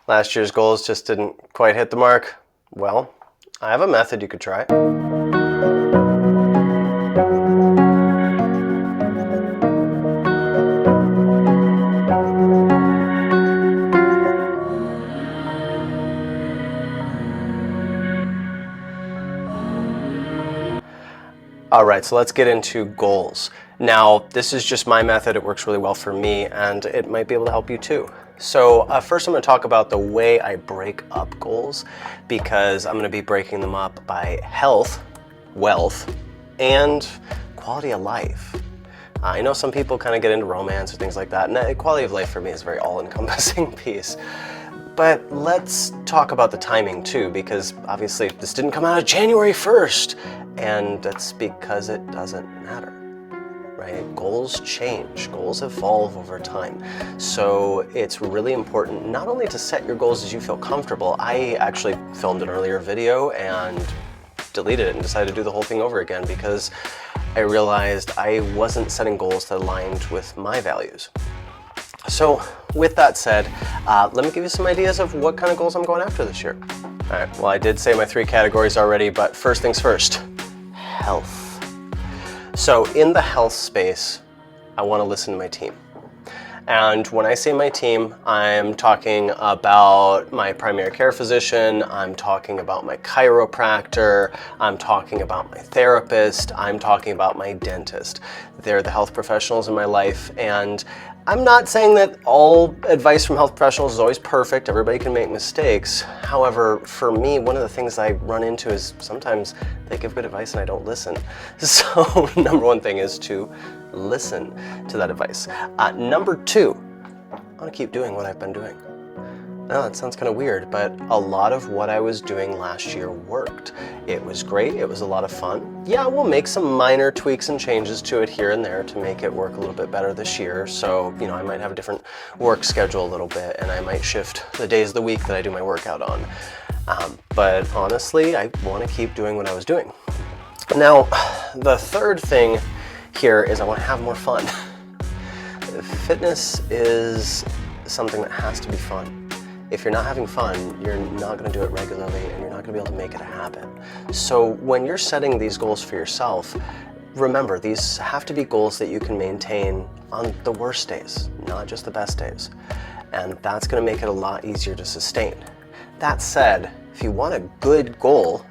Last year's goals just didn't quite hit the mark. Well, I have a method you could try. All right, so let's get into goals. Now, this is just my method. It works really well for me, and it might be able to help you too. So first I'm going to talk about the way I break up goals, because I'm going to be breaking them up by health, wealth, and quality of life. I know some people kind of get into romance or things like that, and quality of life for me is a very all-encompassing piece. But let's talk about the timing too, because obviously this didn't come out of January 1st, and that's because it doesn't matter, right? Goals change, goals evolve over time. So it's really important not only to set your goals as you feel comfortable. I actually filmed an earlier video and deleted it and decided to do the whole thing over again because I realized I wasn't setting goals that aligned with my values. So with that said, let me give you some ideas of what kind of goals I'm going after this year. All right, well, I did say my 3 categories already, but first things first, health. So in the health space, I want to listen to my team. And when I say my team, I'm talking about my primary care physician, I'm talking about my chiropractor, I'm talking about my therapist, I'm talking about my dentist. They're the health professionals in my life, and I'm not saying that all advice from health professionals is always perfect. Everybody can make mistakes. However, for me, one of the things I run into is sometimes they give good advice and I don't listen. So number one thing is to listen to that advice. Number 2, I want to keep doing what I've been doing. Now, that sounds kind of weird, but a lot of what I was doing last year worked. It was great. It was a lot of fun. Yeah, we'll make some minor tweaks and changes to it here and there to make it work a little bit better this year. So, I might have a different work schedule a little bit, and I might shift the days of the week that I do my workout on. But honestly, I want to keep doing what I was doing. Now, the third thing here is I want to have more fun. Fitness is something that has to be fun. If you're not having fun, you're not going to do it regularly and you're not going to be able to make it a habit. So when you're setting these goals for yourself, remember, these have to be goals that you can maintain on the worst days, not just the best days. And that's going to make it a lot easier to sustain. That said, if you want a good goal,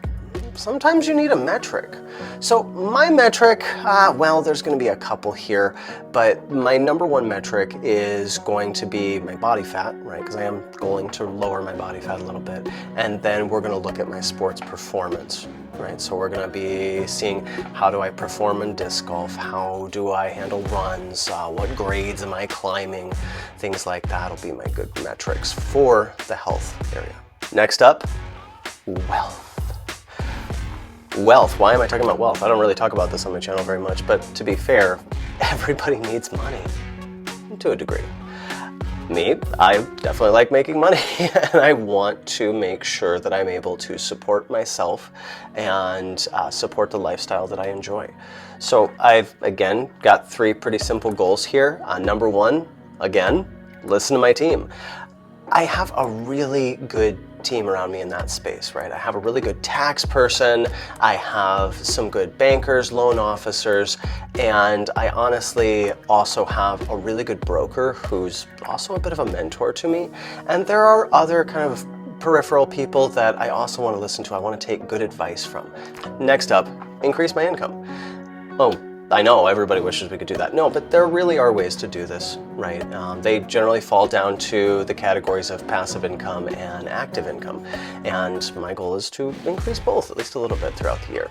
sometimes you need a metric. So my metric, well, there's going to be a couple here, but my number 1 metric is going to be my body fat, right? Because I am going to lower my body fat a little bit. And then we're going to look at my sports performance, right? So we're going to be seeing, how do I perform in disc golf? How do I handle runs? What grades am I climbing? Things like that will be my good metrics for the health area. Next up, wealth. Wealth. Why am I talking about wealth? I don't really talk about this on my channel very much, but to be fair, everybody needs money to a degree. Me, I definitely like making money and I want to make sure that I'm able to support myself and support the lifestyle that I enjoy. So I've, again, got 3 pretty simple goals here. Number 1, again, listen to my team. I have a really good team around me in that space, right? I have a really good tax person, I have some good bankers, loan officers, and I honestly also have a really good broker who's also a bit of a mentor to me. And there are other kind of peripheral people that I also want to listen to, I want to take good advice from. Next up, increase my income. Oh, I know everybody wishes we could do that. No, but there really are ways to do this, right? They generally fall down to the categories of passive income and active income. And my goal is to increase both, at least a little bit throughout the year.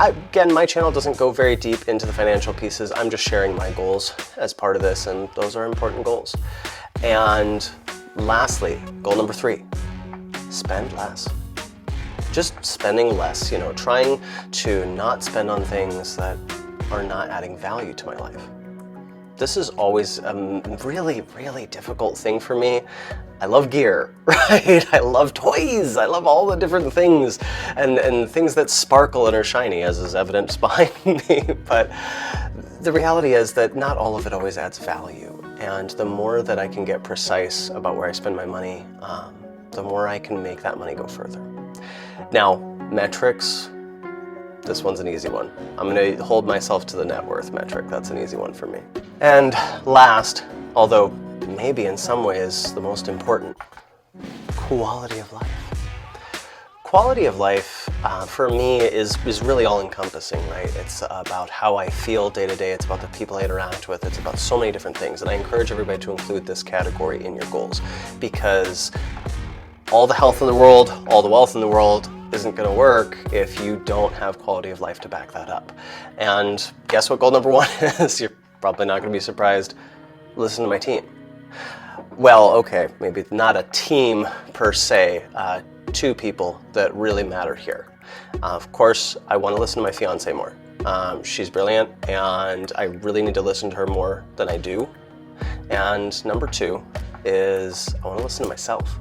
Again, my channel doesn't go very deep into the financial pieces. I'm just sharing my goals as part of this, and those are important goals. And lastly, goal number 3, spend less. Just spending less, trying to not spend on things that are not adding value to my life. This is always a really, really difficult thing for me. I love gear, right? I love toys. I love all the different things and things that sparkle and are shiny, as is evidenced behind me. But the reality is that not all of it always adds value. And the more that I can get precise about where I spend my money, the more I can make that money go further. Now, metrics, this one's an easy one. I'm going to hold myself to the net worth metric. That's an easy one for me. And last, although maybe in some ways the most important, quality of life. Quality of life for me is really all-encompassing, right? It's about how I feel day to day. It's about the people I interact with. It's about so many different things. And I encourage everybody to include this category in your goals, because all the health in the world, all the wealth in the world isn't going to work if you don't have quality of life to back that up. And guess what goal number one is? You're probably not going to be surprised. Listen to my team. Well, okay, maybe not a team per se, two people that really matter here. Of course, I want to listen to my fiance more. She's brilliant, and I really need to listen to her more than I do. And number two is I want to listen to myself.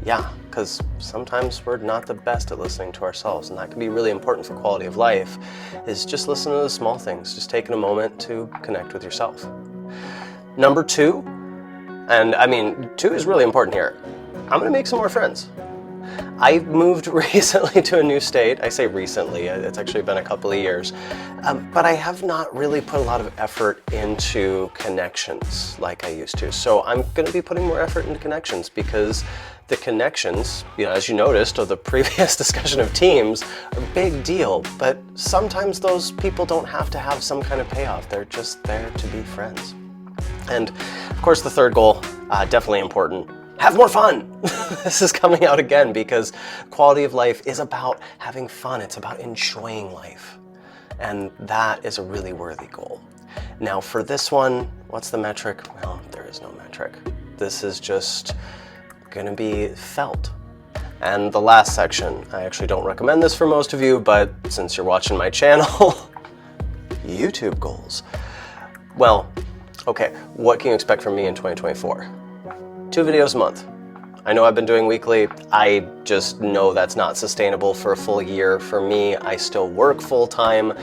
Yeah, because sometimes we're not the best at listening to ourselves, and that can be really important for quality of life, is just listen to the small things, just taking a moment to connect with yourself. Number two, and I mean, two is really important here. I'm going to make some more friends. I moved recently to a new state. I say recently, it's actually been a couple of years, but I have not really put a lot of effort into connections like I used to. So I'm going to be putting more effort into connections, because the connections, as you noticed of the previous discussion of teams, are a big deal, but sometimes those people don't have to have some kind of payoff. They're just there to be friends. And of course, the third goal, definitely important. Have more fun. This is coming out again because quality of life is about having fun. It's about enjoying life. And that is a really worthy goal. Now for this one, what's the metric? Well, there is no metric. This is just going to be felt. And the last section, I actually don't recommend this for most of you, but since you're watching my channel, YouTube goals. Well, okay, what can you expect from me in 2024? 2 videos a month. I know I've been doing weekly. I just know that's not sustainable for a full year. For me, I still work full time.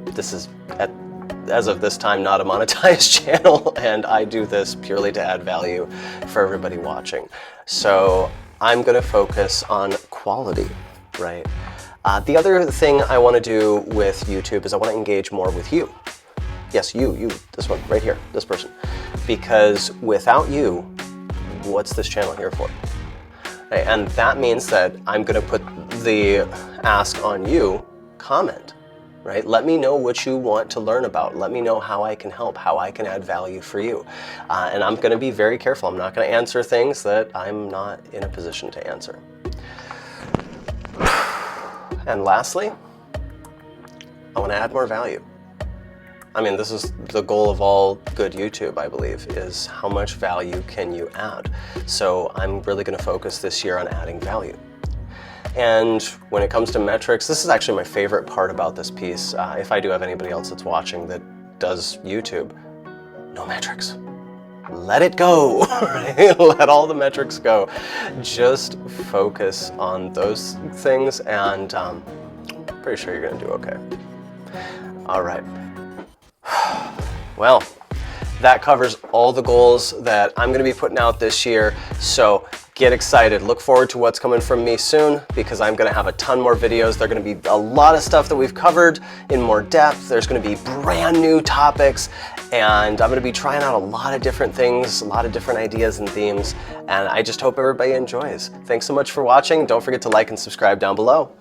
This is, as of this time, not a monetized channel, and I do this purely to add value for everybody watching. So I'm gonna focus on quality, right? The other thing I wanna do with YouTube is I wanna engage more with you. Yes, you, this one right here, this person. Because without you, what's this channel here for? Right, and that means that I'm gonna put the ask on you, comment, right? Let me know what you want to learn about. Let me know how I can help, how I can add value for you. And I'm gonna be very careful. I'm not gonna answer things that I'm not in a position to answer. And lastly, I wanna add more value. I mean, this is the goal of all good YouTube, I believe, is how much value can you add? So I'm really gonna focus this year on adding value. And when it comes to metrics, this is actually my favorite part about this piece. If I do have anybody else that's watching that does YouTube, no metrics. Let it go, right? Let all the metrics go. Just focus on those things, and I'm pretty sure you're gonna do okay. All right. Well, that covers all the goals that I'm going to be putting out this year. So get excited. Look forward to what's coming from me soon, because I'm going to have a ton more videos. There are going to be a lot of stuff that we've covered in more depth. There's going to be brand new topics, and I'm going to be trying out a lot of different things, a lot of different ideas and themes. And I just hope everybody enjoys. Thanks so much for watching. Don't forget to like and subscribe down below.